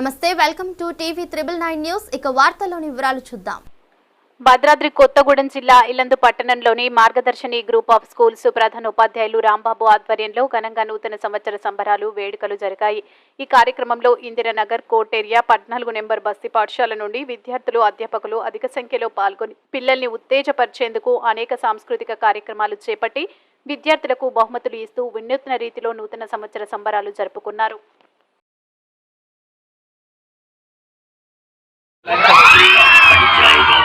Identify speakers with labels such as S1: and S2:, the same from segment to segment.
S1: నమస్తే, welcome to TV 999 news. ఇక వార్తల్లోని వివరాలు చూద్దాం.
S2: భద్రాద్రి కొత్తగూడెం జిల్లా ఇల్లందు పట్టణంలోని మార్గదర్శిని గ్రూప్ ఆఫ్ స్కూల్స్ ప్రధాన ఉపాధ్యాయులు రాంబాబు ఆధ్వర్యంలో ఘనంగా నూతన సంవత్సర సంబరాలు వేడుకలు జరిగాయి. ఈ కార్యక్రమంలో ఇందిరానగర్ కోర్ట్ ఏరియా 14 నెంబర్ బస్తీ పాఠశాల నుండి విద్యార్థులు, అధ్యాపకులు అధిక సంఖ్యలో పాల్గొని పిల్లల్ని ఉత్తేజపరిచేందుకు అనేక సాంస్కృతిక కార్యక్రమాలు చేపట్టి విద్యార్థులకు బహుమతులు ఇస్తూ వినూత్న రీతిలో నూతన సంవత్సర సంబరాలు జరుపుకున్నారు.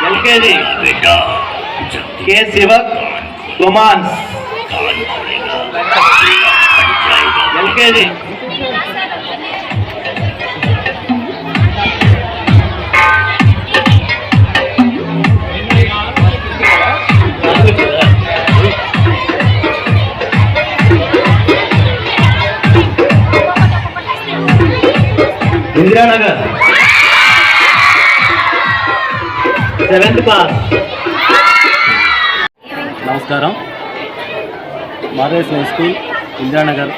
S3: एलकेजी के सेवक romance LKG Indira Nagar 7th class.
S4: నమస్కారం. మార్గదర్శిని స్కూల్ ఇందిరానగర్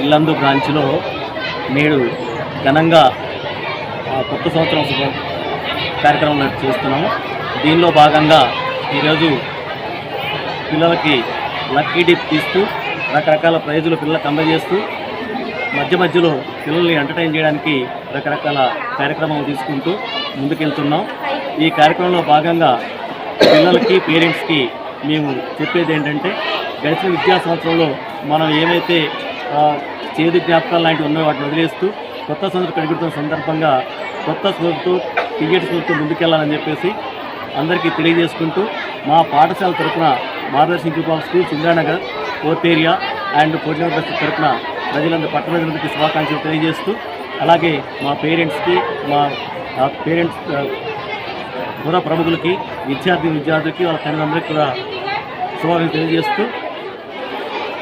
S4: ఇల్లందు బ్రాంచ్లో నేడు ఘనంగా కొత్త సంవత్సరం కార్యక్రమం చేస్తున్నాము. దీనిలో భాగంగా ఈరోజు పిల్లలకి లక్కీ డిప్ తీస్తూ రకరకాల ప్రైజులు పిల్లలకు అందజేస్తూ మధ్యలో పిల్లల్ని ఎంటర్టైన్ చేయడానికి రకరకాల కార్యక్రమాలు తీసుకుంటూ ముందుకెళ్తున్నాం. ఈ కార్యక్రమంలో భాగంగా పిల్లలకి, పేరెంట్స్కి మేము చెప్పేది ఏంటంటే, గడిచిన విద్యా సంవత్సరంలో మనం ఏమైతే చేదు జ్ఞాపకాలు లాంటివి ఉన్నాయో వాటిని వదిలేస్తూ కొత్త సంవత్సరం కడుగుతున్న సందర్భంగా కొత్త స్కూల్తో టికెట్ స్కూల్తో ముందుకెళ్లాలని చెప్పేసి అందరికీ తెలియజేసుకుంటూ మా పాఠశాల తరఫున Margadarshini group of schools Indiranagar court area and Kotinagar బస్తీ తరఫున ప్రజలందరూ పట్టణ ప్రజలందరికీ శుభాకాంక్షలు తెలియజేస్తూ, అలాగే మా పేరెంట్స్కి, మా పేరెంట్స్ పుర ప్రముఖులకి, విద్యార్థులకి, వాళ్ళ తల్లిదండ్రులకి కూడా శుభాకాంక్షలు తెలియజేస్తూ,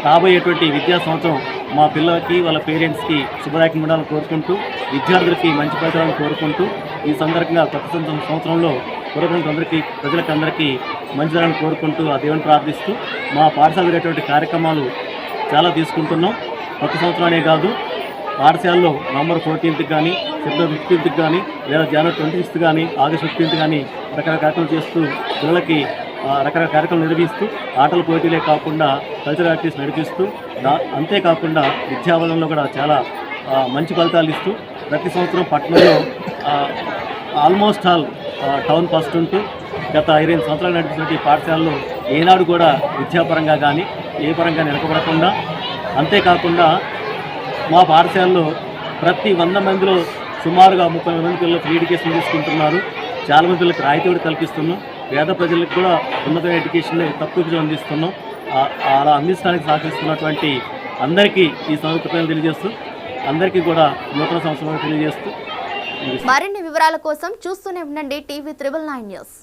S4: రాబోయేటువంటి విద్యా సంవత్సరం మా పిల్లలకి, వాళ్ళ పేరెంట్స్కి శుభదాయకంగా ఉండాలని కోరుకుంటూ, విద్యార్థులకి మంచి ఫలితాలను కోరుకుంటూ, ఈ సందర్భంగా కొత్త సంవత్సరంలో ప్రజలందరికీ మంచిదనాన్ని కోరుకుంటూ ఆ దేవుని ప్రార్థిస్తూ మా పాఠశాల జరిగేటువంటి కార్యక్రమాలు చాలా తీసుకుంటున్నాం. కొత్త సంవత్సరానే కాదు, పాఠశాలలో నవంబర్ 14th కానీ, సెప్టెంబర్ 15th కానీ, లేదా జనవరి 26th కానీ, ఆగస్ట్ 15th కానీ రకరకాల కార్యక్రమాలు చేస్తూ పిల్లలకి రకరకాల కార్యక్రమాలు నిర్వహిస్తూ ఆటల పోటీలే కాకుండా కల్చరల్ యాక్టివిటీస్ నడిపిస్తూ, అంతేకాకుండా విద్యాబలంలో కూడా చాలా మంచి ఫలితాలు ఇస్తూ ప్రతి సంవత్సరం పట్టణంలో ఆల్మోస్ట్ ఆల్ టౌన్ ఫస్ట్ ఉంటూ గత 25 సంవత్సరాలు నడిపిస్తున్న ఈ పాఠశాలలో ఏనాడు కూడా విద్యాపరంగా కానీ ఏ పరంగా వెనకబడకుండా, అంతేకాకుండా మా పాఠశాలలో ప్రతి 100 మందిలో సుమారుగా 30 మంది పిల్లలు ఫ్రీ ఎడ్యుకేషన్ తీసుకుంటున్నారు. చాలామంది పిల్లలకు రాయితీ కూడా కల్పిస్తున్నాం. పేద ప్రజలకు కూడా ఉన్నతమైన ఎడ్యుకేషన్ తక్కువ ఫీజులు అందిస్తున్నాం. అలా అందించడానికి సహకరిస్తున్నటువంటి అందరికీ ఈ సంవత్సరం తెలియజేస్తూ, అందరికీ కూడా నూతన సంవత్సరం తెలియజేస్తూ,
S1: మరిన్ని వివరాల కోసం చూస్తూనే ఉండండి టీవీ 999 న్యూస్.